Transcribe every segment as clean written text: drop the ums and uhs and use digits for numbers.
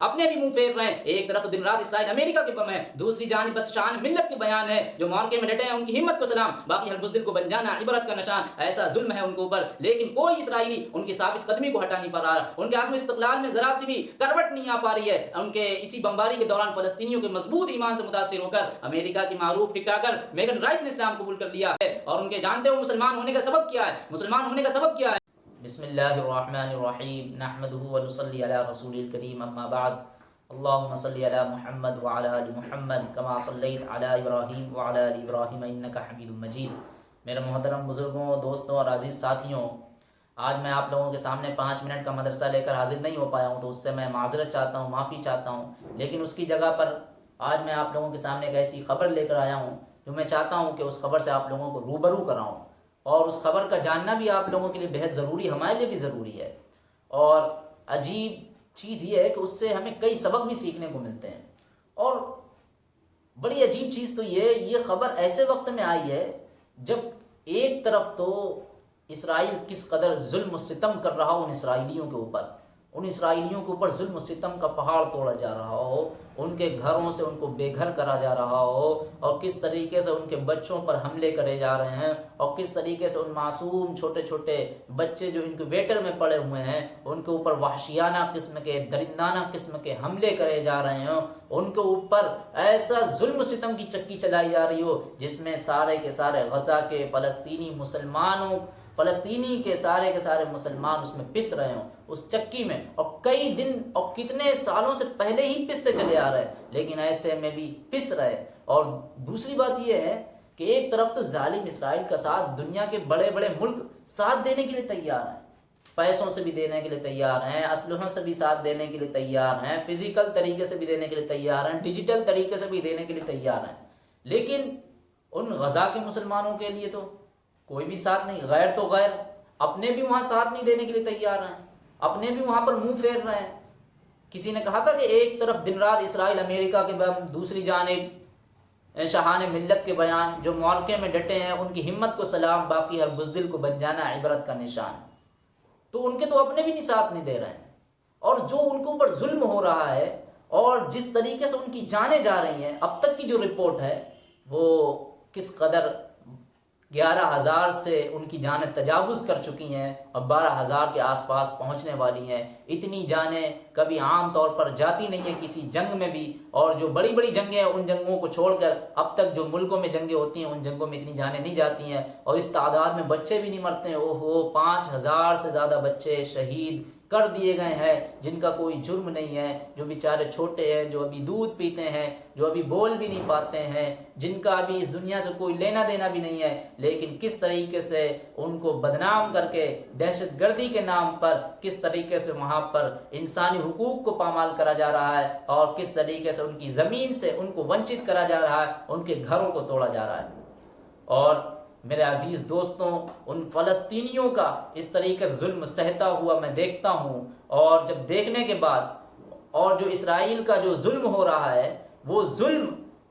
اپنے بھی منہ پھیر رہے ہیں. ایک طرف دن رات اسرائیل امریکہ کے بم ہے، دوسری جانب بس شان ملت کے بیان ہے. جو معرکے میں ڈٹے ہیں ان کی ہمت کو سلام، باقی ہر بزدل کو بن جانا عبرت کا نشان. ایسا ظلم ہے ان کے اوپر لیکن کوئی اسرائیلی ان کی ثابت قدمی کو ہٹا نہیں پا رہا. ان کے عزم استقلال میں ذرا سی بھی کروٹ نہیں آ پا رہی ہے. ان کے اسی بمباری کے دوران فلسطینیوں کے مضبوط ایمان سے متاثر ہو کر امریکہ کی معروف ٹک ٹاکر میگن رائس نے اسلام قبول کر لیا ہے. اور ان کے جانتے ہو مسلمان ہونے کا سبب کیا ہے؟ مسلمان ہونے کا سبب کیا ہے؟ بسم اللہ الرحمن الرحیم نحمده ونصلی علی رسول الکریم اما بعد اللهم صل علی محمد وعلى آل محمد كما صلیت علی ابراہیم وعلى آل ابراہیم انک حمید مجید. میرے محترم بزرگوں، دوستوں اور عزیز ساتھیوں، آج میں آپ لوگوں کے سامنے 5 منٹ کا مدرسہ لے کر حاضر نہیں ہو پایا ہوں، تو اس سے میں معذرت چاہتا ہوں، معافی چاہتا ہوں. لیکن اس کی جگہ پر آج میں آپ لوگوں کے سامنے ایک ایسی خبر لے کر آیا ہوں جو میں چاہتا ہوں کہ اس خبر سے آپ لوگوں کو روبرو کراؤں، اور اس خبر کا جاننا بھی آپ لوگوں کے لیے بہت ضروری، ہمارے لیے بھی ضروری ہے. اور عجیب چیز یہ ہے کہ اس سے ہمیں کئی سبق بھی سیکھنے کو ملتے ہیں. اور بڑی عجیب چیز تو یہ خبر ایسے وقت میں آئی ہے جب ایک طرف تو اسرائیل کس قدر ظلم و ستم کر رہا ہو ان اسرائیلیوں کے اوپر ظلم و ستم کا پہاڑ توڑا جا رہا ہو، ان کے گھروں سے ان کو بے گھر کرا جا رہا ہو، اور کس طریقے سے ان کے بچوں پر حملے کرے جا رہے ہیں، اور کس طریقے سے ان معصوم چھوٹے چھوٹے بچے جو انکیوبیٹر میں پڑے ہوئے ہیں ان کے اوپر وحشیانہ قسم کے، درندانہ قسم کے حملے کرے جا رہے ہوں، ان کے اوپر ایسا ظلم و ستم کی چکی چلائی جا رہی ہو جس میں سارے کے سارے غزہ کے فلسطینی کے سارے مسلمان اس میں پس رہے ہوں اس چکی میں، اور کئی دن اور کتنے سالوں سے پہلے ہی پستے چلے آ رہے ہیں، لیکن ایسے میں بھی پس رہے. اور دوسری بات یہ ہے کہ ایک طرف تو ظالم اسرائیل کا ساتھ دنیا کے بڑے بڑے ملک ساتھ دینے کے لیے تیار ہیں، پیسوں سے بھی دینے کے لیے تیار ہیں، اسلحوں سے بھی ساتھ دینے کے لیے تیار ہیں، فزیکل طریقے سے بھی دینے کے لیے تیار ہیں، ڈیجیٹل طریقے سے بھی دینے کے لیے تیار ہیں. لیکن ان غزہ کے مسلمانوں کے لیے تو کوئی بھی ساتھ نہیں. غیر تو غیر اپنے بھی وہاں ساتھ نہیں دینے کے لیے تیار ہیں، اپنے بھی وہاں پر منہ پھیر رہے ہیں. کسی نے کہا تھا کہ ایک طرف دن رات اسرائیل امریکہ کے بم، دوسری جانب شاہان ملت کے بیان. جو معرکے میں ڈٹے ہیں ان کی ہمت کو سلام، باقی ہر بزدل کو بن جانا عبرت کا نشان. تو ان کے تو اپنے بھی نہیں ساتھ نہیں دے رہے ہیں، اور جو ان کے اوپر ظلم ہو رہا ہے اور جس طریقے سے ان کی جانیں جا رہی ہیں، اب تک کی جو رپورٹ ہے وہ کس قدر 11,000 سے ان کی جانیں تجاوز کر چکی ہیں اور 12,000 کے آس پاس پہنچنے والی ہیں. اتنی جانیں کبھی عام طور پر جاتی نہیں ہیں کسی جنگ میں بھی، اور جو بڑی بڑی جنگیں ہیں ان جنگوں کو چھوڑ کر اب تک جو ملکوں میں جنگیں ہوتی ہیں ان جنگوں میں اتنی جانیں نہیں جاتی ہیں، اور اس تعداد میں بچے بھی نہیں مرتے ہیں. 5,000 سے زیادہ بچے شہید کر دیے گئے ہیں جن کا کوئی جرم نہیں ہے، جو بیچارے چھوٹے ہیں، جو ابھی دودھ پیتے ہیں، جو ابھی بول بھی نہیں پاتے ہیں، جن کا ابھی اس دنیا سے کوئی لینا دینا بھی نہیں ہے. لیکن کس طریقے سے ان کو بدنام کر کے دہشت گردی کے نام پر کس طریقے سے وہاں پر انسانی حقوق کو پامال کرا جا رہا ہے، اور کس طریقے سے ان کی زمین سے ان کو ونچت کرا جا رہا ہے، ان کے گھروں کو توڑا جا رہا ہے. اور میرے عزیز دوستوں، ان فلسطینیوں کا اس طریقے سے ظلم سہتا ہوا میں دیکھتا ہوں، اور جب دیکھنے کے بعد اور جو اسرائیل کا جو ظلم ہو رہا ہے وہ ظلم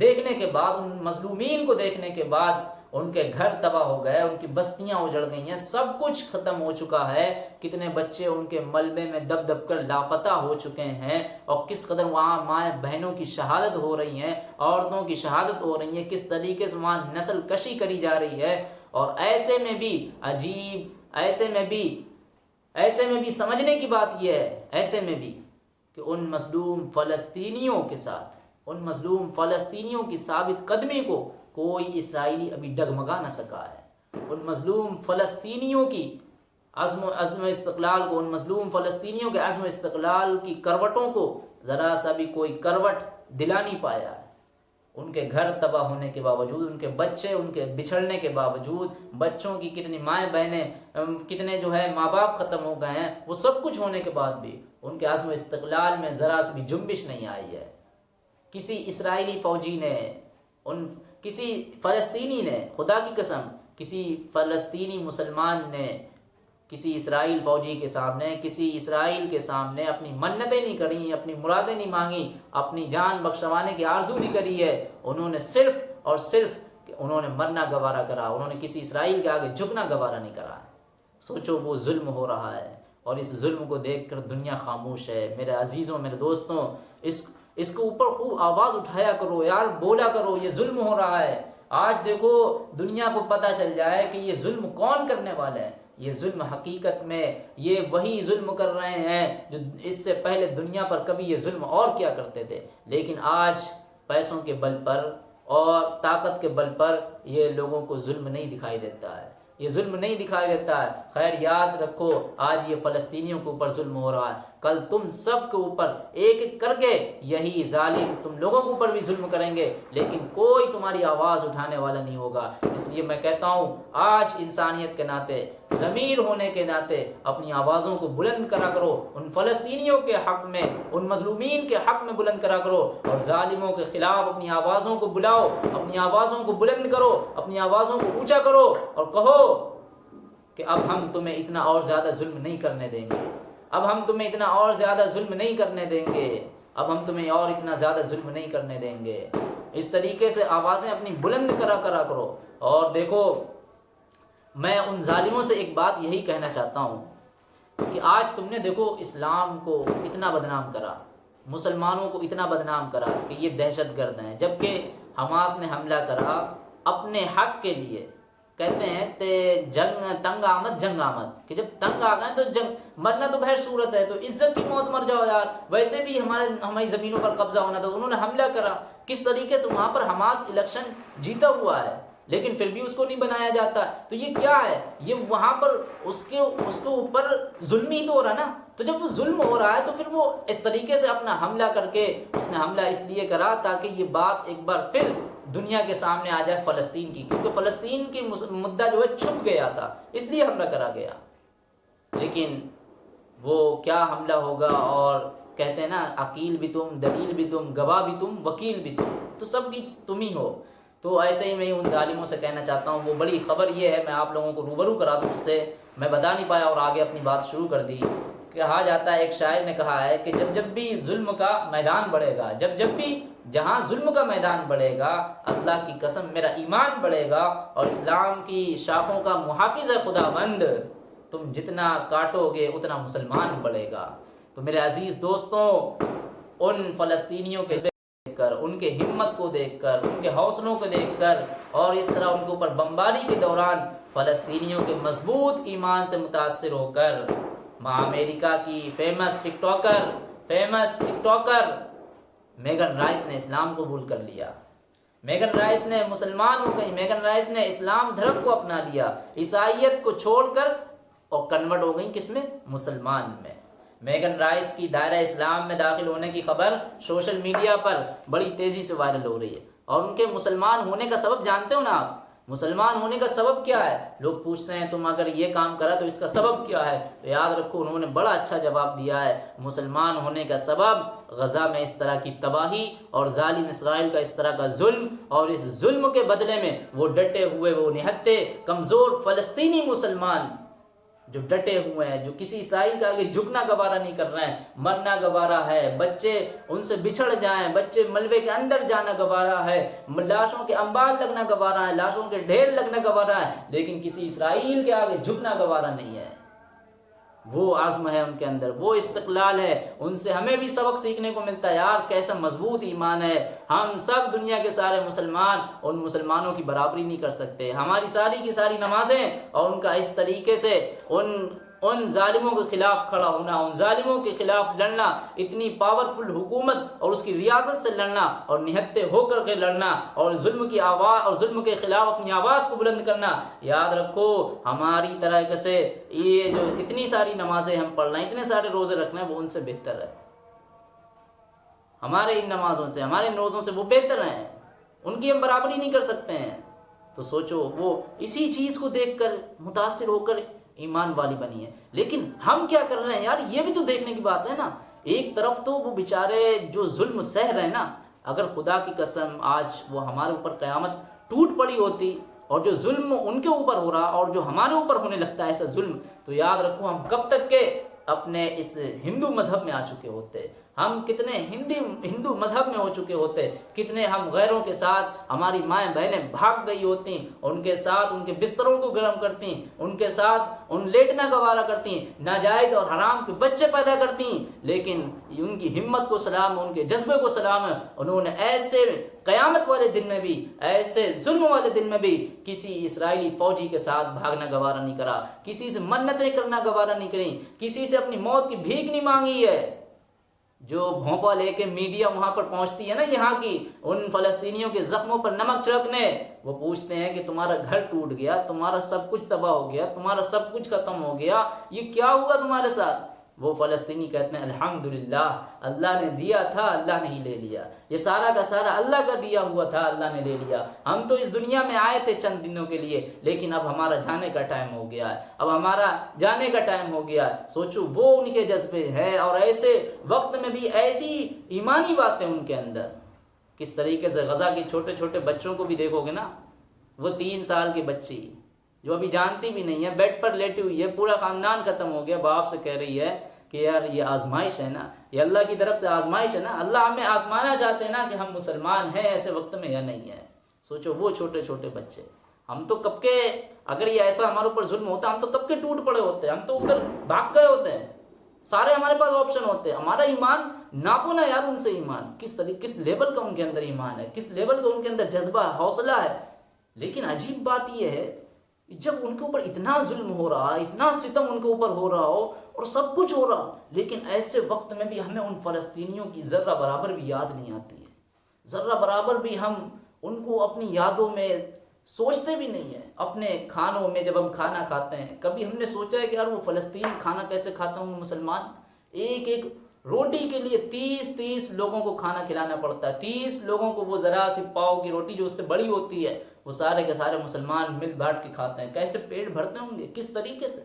دیکھنے کے بعد، ان مظلومین کو دیکھنے کے بعد ان کے گھر تباہ ہو گئے، ان کی بستیاں اجڑ گئی ہیں، سب کچھ ختم ہو چکا ہے. کتنے بچے ان کے ملبے میں دب دب کر لاپتہ ہو چکے ہیں، اور کس قدر وہاں مائیں بہنوں کی شہادت ہو رہی ہیں، عورتوں کی شہادت ہو رہی ہیں، کس طریقے سے وہاں نسل کشی کری جا رہی ہے. اور ایسے میں بھی عجیب، ایسے میں بھی سمجھنے کی بات یہ ہے، ایسے میں بھی کہ ان مظلوم فلسطینیوں کے ساتھ، ان مظلوم فلسطینیوں کی ثابت قدمی کو کوئی اسرائیلی ابھی ڈگمگا نہ سکا ہے. ان مظلوم فلسطینیوں کی عزم استقلال کو، ان مظلوم فلسطینیوں کے عزم استقلال کی کروٹوں کو ذرا سا بھی کوئی کروٹ دلا نہیں پایا ہے. ان کے گھر تباہ ہونے کے باوجود، ان کے بچے ان کے بچھڑنے کے باوجود، بچوں کی کتنی مائیں بہنیں، کتنے جو ہے ماں باپ ختم ہو گئے ہیں، وہ سب کچھ ہونے کے بعد بھی ان کے عزم استقلال میں ذرا سی بھی جنبش نہیں آئی ہے. کسی اسرائیلی فوجی نے، کسی فلسطینی نے، خدا کی قسم کسی فلسطینی مسلمان نے کسی اسرائیل فوجی کے سامنے، کسی اسرائیل کے سامنے اپنی منتیں نہیں کری، اپنی مرادیں نہیں مانگی، اپنی جان بخشوانے کی آرزو بھی کری ہے. انہوں نے صرف اور صرف انہوں نے مرنا گوارا کرا، انہوں نے کسی اسرائیل کے آگے جھکنا گوارا نہیں کرا. سوچو وہ ظلم ہو رہا ہے، اور اس ظلم کو دیکھ کر دنیا خاموش ہے۔ میرے عزیزوں، میرے دوستوں، اس کے اوپر خوب آواز اٹھایا کرو یار، بولا کرو یہ ظلم ہو رہا ہے۔ آج دیکھو دنیا کو پتہ چل جائے کہ یہ ظلم کون کرنے والا ہے۔ یہ ظلم حقیقت میں یہ وہی ظلم کر رہے ہیں جو اس سے پہلے دنیا پر کبھی یہ ظلم اور کیا کرتے تھے، لیکن آج پیسوں کے بل پر اور طاقت کے بل پر یہ لوگوں کو ظلم نہیں دکھائی دیتا ہے، یہ ظلم نہیں دکھائی دیتا ہے۔ خیر یاد رکھو، آج یہ فلسطینیوں کے اوپر ظلم ہو رہا ہے، کل تم سب کے اوپر ایک ایک کر کے یہی ظالم تم لوگوں کے اوپر بھی ظلم کریں گے، لیکن کوئی تمہاری آواز اٹھانے والا نہیں ہوگا۔ اس لیے میں کہتا ہوں آج انسانیت کے ناطے، ضمیر ہونے کے ناطے اپنی آوازوں کو بلند کرا کرو، ان فلسطینیوں کے حق میں، ان مظلومین کے حق میں بلند کرا کرو، اور ظالموں کے خلاف اپنی آوازوں کو بلاؤ، اپنی آوازوں کو بلند کرو، اپنی آوازوں کو اونچا کرو اور کہو کہ اب ہم تمہیں اتنا اور زیادہ ظلم نہیں کرنے دیں گے، اب ہم تمہیں اتنا اور زیادہ ظلم نہیں کرنے دیں گے، اب ہم تمہیں اور اتنا زیادہ ظلم نہیں کرنے دیں گے۔ اس طریقے سے آوازیں اپنی بلند کرا کرو۔ اور دیکھو، میں ان ظالموں سے ایک بات یہی کہنا چاہتا ہوں کہ آج تم نے دیکھو اسلام کو اتنا بدنام کرا، مسلمانوں کو اتنا بدنام کرا کہ یہ دہشت گرد ہیں، جبکہ حماس نے حملہ کرا اپنے حق کے لیے۔ کہتے ہیں جنگ تنگ آمد جنگ آمد، کہ جب تنگ آ گئے تو جنگ، مرنا تو بہر صورت ہے، تو عزت کی موت مر جاؤ یار۔ ویسے بھی ہماری زمینوں پر قبضہ ہونا تھا، انہوں نے حملہ کرا۔ کس طریقے سے وہاں پر حماس الیکشن جیتا ہوا ہے، لیکن پھر بھی اس کو نہیں بنایا جاتا، تو یہ کیا ہے؟ یہ وہاں پر اس کے اوپر ظلم ہی تو ہو رہا نا۔ تو جب وہ ظلم ہو رہا ہے تو پھر وہ اس طریقے سے اپنا حملہ کر کے، اس نے حملہ اس لیے کرا تاکہ یہ بات ایک بار پھر دنیا کے سامنے آ جائے فلسطین کی، کیونکہ فلسطین کی مدعا جو ہے چھپ گیا تھا، اس لیے حملہ کرا گیا۔ لیکن وہ کیا حملہ ہوگا، اور کہتے ہیں نا عقیل بھی تم، دلیل بھی تم، گواہ بھی تم، وکیل بھی تم، تو سب کی تم ہی ہو۔ تو ایسے ہی میں ان ظالموں سے کہنا چاہتا ہوں، وہ بڑی خبر یہ ہے، میں آپ لوگوں کو روبرو کرا دوں اس سے، میں بتا نہیں پایا اور آگے اپنی بات شروع کر دی۔ کہا جاتا ہے، ایک شاعر نے کہا ہے کہ جب بھی ظلم کا میدان بڑھے گا، جب بھی جہاں ظلم کا میدان بڑھے گا، اللہ کی قسم میرا ایمان بڑھے گا اور اسلام کی شاخوں کا محافظ ہے خدا بند، تم جتنا کاٹو گے اتنا مسلمان بڑھے گا۔ تو میرے عزیز دوستوں، ان فلسطینیوں کے دیکھ کر، ان کے ہمت کو دیکھ کر، ان کے حوصلوں کو دیکھ کر، اور اس طرح ان کے اوپر بمباری کے دوران فلسطینیوں کے مضبوط ایمان سے متاثر ہو کر، امریکہ کی فیمس ٹک ٹاکر میگن رائس نے اسلام قبول کر لیا۔ میگن رائس نے مسلمان ہو گئی، میگن رائس نے اسلام دھرم کو اپنا لیا، عیسائیت کو چھوڑ کر، اور کنورٹ ہو گئی کس میں؟ مسلمان میں۔ میگن رائس کی دائرہ اسلام میں داخل ہونے کی خبر سوشل میڈیا پر بڑی تیزی سے وائرل ہو رہی ہے، اور ان کے مسلمان ہونے کا سبب جانتے ہو نا آپ؟ مسلمان ہونے کا سبب کیا ہے؟ لوگ پوچھتے ہیں تم اگر یہ کام کرا تو اس کا سبب کیا ہے؟ تو یاد رکھو، انہوں نے بڑا اچھا جواب دیا ہے، مسلمان ہونے کا سبب غزہ میں اس طرح کی تباہی اور ظالم اسرائیل کا اس طرح کا ظلم، اور اس ظلم کے بدلے میں وہ ڈٹے ہوئے، وہ نہتے کمزور فلسطینی مسلمان جو ڈٹے ہوئے ہیں، جو کسی اسرائیل کے آگے جھکنا گوارا نہیں کر رہے ہیں، مرنا گوارا ہے، بچے ان سے بچھڑ جائیں، بچے ملبے کے اندر جانا گوارا ہے، لاشوں کے انبار لگنا گوارا ہے، لاشوں کے ڈھیر لگنا گوارا ہے، لیکن کسی اسرائیل کے آگے جھکنا گوارا نہیں ہے۔ وہ عزم ہے ان کے اندر، وہ استقلال ہے، ان سے ہمیں بھی سبق سیکھنے کو ملتا ہے۔ یار کیسا مضبوط ایمان ہے، ہم سب دنیا کے سارے مسلمان ان مسلمانوں کی برابری نہیں کر سکتے۔ ہماری ساری کی ساری نمازیں اور ان کا اس طریقے سے ان ظالموں کے خلاف کھڑا ہونا، ان ظالموں کے خلاف لڑنا، اتنی پاورفل حکومت اور اس کی ریاست سے لڑنا، اور نہتے ہو کر کے لڑنا، اور ظلم کی آواز اور ظلم کے خلاف اپنی آواز کو بلند کرنا، یاد رکھو ہماری طرح سے یہ جو اتنی ساری نمازیں ہم پڑھ رہے ہیں، اتنے سارے روزے رکھنا ہے، وہ ان سے بہتر ہے۔ ہمارے ان نمازوں سے، ہمارے ان روزوں سے وہ بہتر ہیں، ان کی ہم برابری نہیں کر سکتے ہیں۔ تو سوچو، وہ اسی چیز کو دیکھ کر متاثر ہو کر ایمان والی بنی ہے، لیکن ہم کیا کر رہے ہیں یار؟ یہ بھی تو دیکھنے کی بات ہے نا۔ ایک طرف تو وہ بیچارے جو ظلم سہ رہے ہیں نا، اگر خدا کی قسم آج وہ ہمارے اوپر قیامت ٹوٹ پڑی ہوتی اور جو ظلم ان کے اوپر ہو رہا اور جو ہمارے اوپر ہونے لگتا ہے ایسا ظلم، تو یاد رکھو ہم کب تک کے اپنے اس ہندو مذہب میں آ چکے ہوتے، ہم کتنے ہندو مذہب میں ہو چکے ہوتے، کتنے ہم غیروں کے ساتھ، ہماری مائیں بہنیں بھاگ گئی ہوتی، ان کے ساتھ ان کے بستروں کو گرم کرتی، ان کے ساتھ ان لیٹنا گوارا کرتی، ناجائز اور حرام کے بچے پیدا کرتی، لیکن ان کی ہمت کو سلام ہے، ان کے جذبے کو سلام ہے، انہوں نے ایسے قیامت والے دن میں بھی، ایسے ظلم والے دن میں بھی کسی اسرائیلی فوجی کے ساتھ بھاگنا گوارا نہیں کرا، کسی سے منتیں کرنا گوارا نہیں کریں، کسی سے اپنی موت کی بھیک نہیں مانگی ہے۔ جو بھونپا لے کے میڈیا وہاں پر پہنچتی ہے نا یہاں کی، ان فلسطینیوں کے زخموں پر نمک چھڑکنے، وہ پوچھتے ہیں کہ تمہارا گھر ٹوٹ گیا، تمہارا سب کچھ تباہ ہو گیا، تمہارا سب کچھ ختم ہو گیا، یہ کیا ہوا تمہارے ساتھ؟ وہ فلسطینی کہتے ہیں الحمدللہ، اللہ نے دیا تھا، اللہ نے ہی لے لیا، یہ سارا کا سارا اللہ کا دیا ہوا تھا، اللہ نے لے لیا، ہم تو اس دنیا میں آئے تھے چند دنوں کے لیے، لیکن اب ہمارا جانے کا ٹائم ہو گیا ہے، اب ہمارا جانے کا ٹائم ہو گیا ہے۔ سوچو وہ ان کے جذبے ہیں، اور ایسے وقت میں بھی ایسی ایمانی باتیں ان کے اندر، کس طریقے سے غزہ کے چھوٹے چھوٹے بچوں کو بھی دیکھو گے نا، وہ 3 سال کی بچی جو ابھی جانتی بھی نہیں ہے، بیڈ پر لیٹی ہوئی ہے، پورا خاندان ختم ہو گیا، باپ سے کہہ رہی ہے کہ یار یہ آزمائش ہے نا، یہ اللہ کی طرف سے آزمائش ہے نا، اللہ ہمیں آزمانا چاہتے ہیں نا کہ ہم مسلمان ہیں ایسے وقت میں یا نہیں ہیں۔ سوچو وہ چھوٹے چھوٹے بچے، ہم تو کب کے، اگر یہ ایسا ہمارے اوپر ظلم ہوتا ہم تو کب کے ٹوٹ پڑے ہوتے، ہم تو ادھر بھاگ گئے ہوتے ہیں، سارے ہمارے پاس آپشن ہوتے ہیں۔ ہمارا ایمان ناپو نا یار ان سے، ایمان کس طریقے، کس لیول کا ان کے اندر ایمان ہے، کس لیول کا ان کے اندر جذبہ حوصلہ ہے۔ لیکن عجیب بات یہ ہے جب ان کے اوپر اتنا ظلم ہو رہا، اتنا ستم ان کے اوپر ہو رہا ہو اور سب کچھ ہو رہا، لیکن ایسے وقت میں بھی ہمیں ان فلسطینیوں کی ذرہ برابر بھی یاد نہیں آتی ہے، ذرہ برابر بھی ہم ان کو اپنی یادوں میں سوچتے بھی نہیں ہیں۔ اپنے کھانوں میں جب ہم کھانا کھاتے ہیں، کبھی ہم نے سوچا ہے کہ یار وہ فلسطین کھانا کیسے کھاتا ہوں مسلمان، ایک ایک روٹی کے لیے 30 لوگوں کو کھانا کھلانا پڑتا ہے، 30 لوگوں کو وہ ذرا سی پاؤ کی روٹی جو اس سے بڑی ہوتی ہے، وہ سارے کے سارے مسلمان مل بانٹ کے کھاتے ہیں، کیسے پیٹ بھرتے ہوں گے، کس طریقے سے،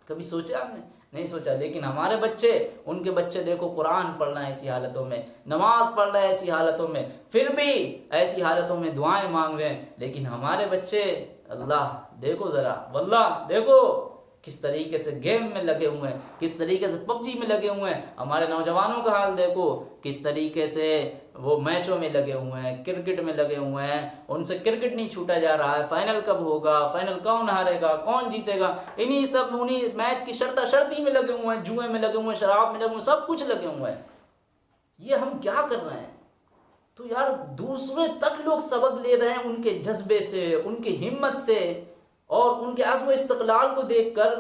کبھی سوچا ہم نے؟ نہیں سوچا۔ لیکن ہمارے بچے، ان کے بچے دیکھو قرآن پڑھ رہے ہیں ایسی حالتوں میں، نماز پڑھ رہے ہیں ایسی حالتوں میں، پھر بھی ایسی حالتوں میں دعائیں مانگ رہے ہیں، لیکن ہمارے بچے اللہ دیکھو ذرا، واللہ دیکھو کس طریقے سے گیم میں لگے ہوئے ہیں، کس طریقے سے پب جی میں لگے ہوئے ہیں۔ ہمارے نوجوانوں کا حال دیکھو کس طریقے سے وہ میچوں میں لگے ہوئے ہیں، کرکٹ میں لگے ہوئے ہیں، ان سے کرکٹ نہیں چھوٹا جا رہا ہے، فائنل کب ہوگا، فائنل کون ہارے گا، کون جیتے گا، انہی میچ کی شرطی میں لگے ہوئے ہیں، جوئے میں لگے ہوئے ہیں، شراب میں لگے ہوئے ہیں، سب کچھ لگے ہوئے ہیں۔ یہ ہم کیا کر رہے ہیں؟ تو یار دوسرے تک لوگ سبق لے رہے ہیں ان کے جذبے سے، ان کی ہمت سے، اور ان کے عزم و استقلال کو دیکھ کر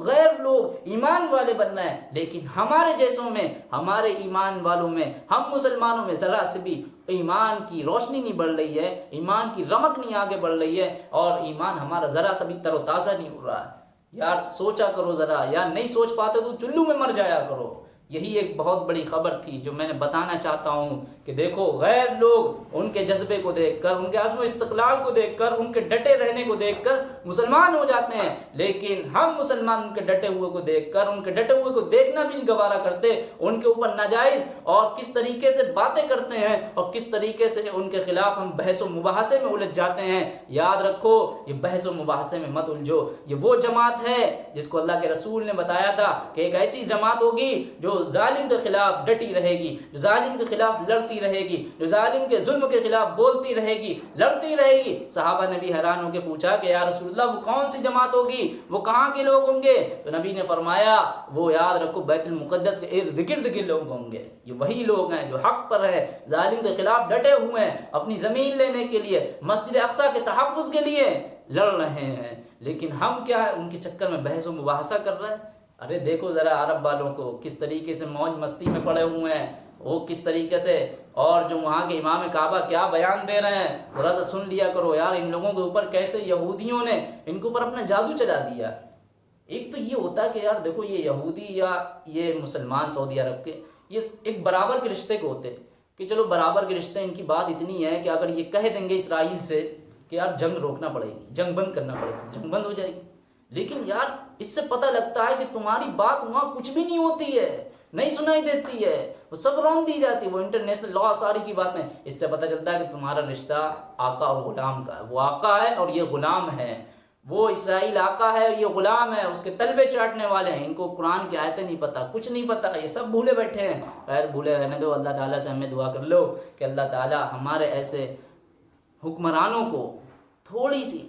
غیر لوگ ایمان والے بن رہے ہیں، لیکن ہمارے جیسوں میں، ہمارے ایمان والوں میں، ہم مسلمانوں میں ذرا سے بھی ایمان کی روشنی نہیں بڑھ رہی ہے، ایمان کی رمق نہیں آگے بڑھ رہی ہے، اور ایمان ہمارا ذرا سا بھی تر و تازہ نہیں ہو رہا ہے۔ یار سوچا کرو ذرا، یا نہیں سوچ پاتے تو چلو میں مر جایا کرو۔ یہی ایک بہت بڑی خبر تھی جو میں نے بتانا چاہتا ہوں کہ دیکھو غیر لوگ ان کے جذبے کو دیکھ کر، ان کے عزم و استقلال کو دیکھ کر، ان کے ڈٹے رہنے کو دیکھ کر مسلمان ہو جاتے ہیں، لیکن ہم مسلمان ان کے ڈٹے ہوئے کو دیکھ کر، ان کے ڈٹے ہوئے کو دیکھنا بھی نہیں گوارا کرتے، ان کے اوپر ناجائز اور کس طریقے سے باتیں کرتے ہیں، اور کس طریقے سے ان کے خلاف ہم بحث و مباحثے میں الجھ جاتے ہیں۔ یاد رکھو یہ بحث و مباحثے میں مت الجھو، یہ وہ جماعت ہے جس کو اللہ کے رسول نے بتایا تھا کہ ایک ایسی جماعت ہوگی جو ظالم کے خلاف ڈٹی رہے گی، جو ظالم کے خلاف لڑتی رہے گی، جو ظالم کے ظلم کے خلاف بولتی رہے گی، لڑتی رہے گی۔ صحابہ نے بھی حیران ہو کے پوچھا کہ یا رسول اللہ وہ کون سی جماعت ہوگی، وہ کہاں کے لوگ ہوں گے؟ تو نبی نے فرمایا وہ یاد رکھو بیت المقدس کے ارد گرد کے لوگ ہوں گے، یہ وہی لوگ ہیں جو حق پر ہے، ظالم کے خلاف ڈٹے ہوئے ہیں، اپنی زمین لینے کے لیے، مسجد اقصی کے تحفظ کے لیے لڑ رہے ہیں۔ لیکن ہم کیا ہے ان کے چکر میں بحث و مباحثہ کر رہے ہیں؟ ارے دیکھو ذرا عرب والوں کو کس طریقے سے موج مستی میں پڑے ہوئے ہیں، وہ کس طریقے سے، اور جو وہاں کے امام کعبہ کیا بیان دے رہے ہیں ذرا سا سن لیا کرو یار، ان لوگوں کے اوپر کیسے یہودیوں نے ان کے اوپر اپنا جادو چلا دیا۔ ایک تو یہ ہوتا ہے کہ یار دیکھو یہ یہودی یا یہ مسلمان سعودی عرب کے، یہ ایک برابر کے رشتے کو ہوتے کہ چلو برابر کے رشتے، ان کی بات اتنی ہے کہ اگر یہ کہہ دیں گے اسرائیل سے کہ یار جنگ روکنا پڑے گی، جنگ بند کرنا پڑے گی، جنگ بند ہو جائے گی، لیکن یار اس سے پتہ لگتا ہے کہ تمہاری بات وہاں کچھ بھی نہیں ہوتی ہے، نہیں سنائی دیتی ہے، وہ سب رون دی جاتی ہے، وہ انٹرنیشنل لا ساری کی باتیں، اس سے پتہ چلتا ہے کہ تمہارا رشتہ آقا اور غلام کا ہے، وہ آقا ہے اور یہ غلام ہے، وہ اسرائیل آقا ہے، یہ غلام ہے، اس کے تلبے چاٹنے والے ہیں، ان کو قرآن کی آیتیں نہیں پتہ، کچھ نہیں پتہ، یہ سب بھولے بیٹھے ہیں۔ خیر بھولے رہنے دو، اللہ تعالیٰ سے ہمیں دعا کر لو کہ اللہ تعالیٰ ہمارے ایسے حکمرانوں کو تھوڑی سی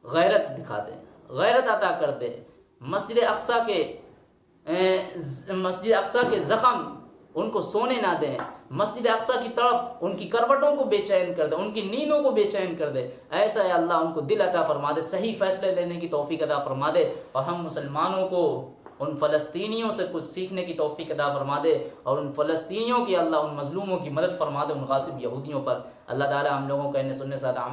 غیرت دکھا دے، غیرت عطا کر دے، مسجد اقصیٰ کے زخم ان کو سونے نہ دیں، مسجد اقصیٰ کی طرف ان کی کروٹوں کو بے چین کر دے، ان کی نیندوں کو بے چین کر دے۔ ایسا ہے اللہ ان کو دل عطا فرما دے، صحیح فیصلے لینے کی توفیق عطا فرما دے، اور ہم مسلمانوں کو ان فلسطینیوں سے کچھ سیکھنے کی توفیق عطا فرما دے، اور ان فلسطینیوں کی اللہ ان مظلوموں کی مدد فرما دے، ان غاصب یہودیوں پر۔ اللہ تعالی ہم لوگوں کا انہیں سننے سے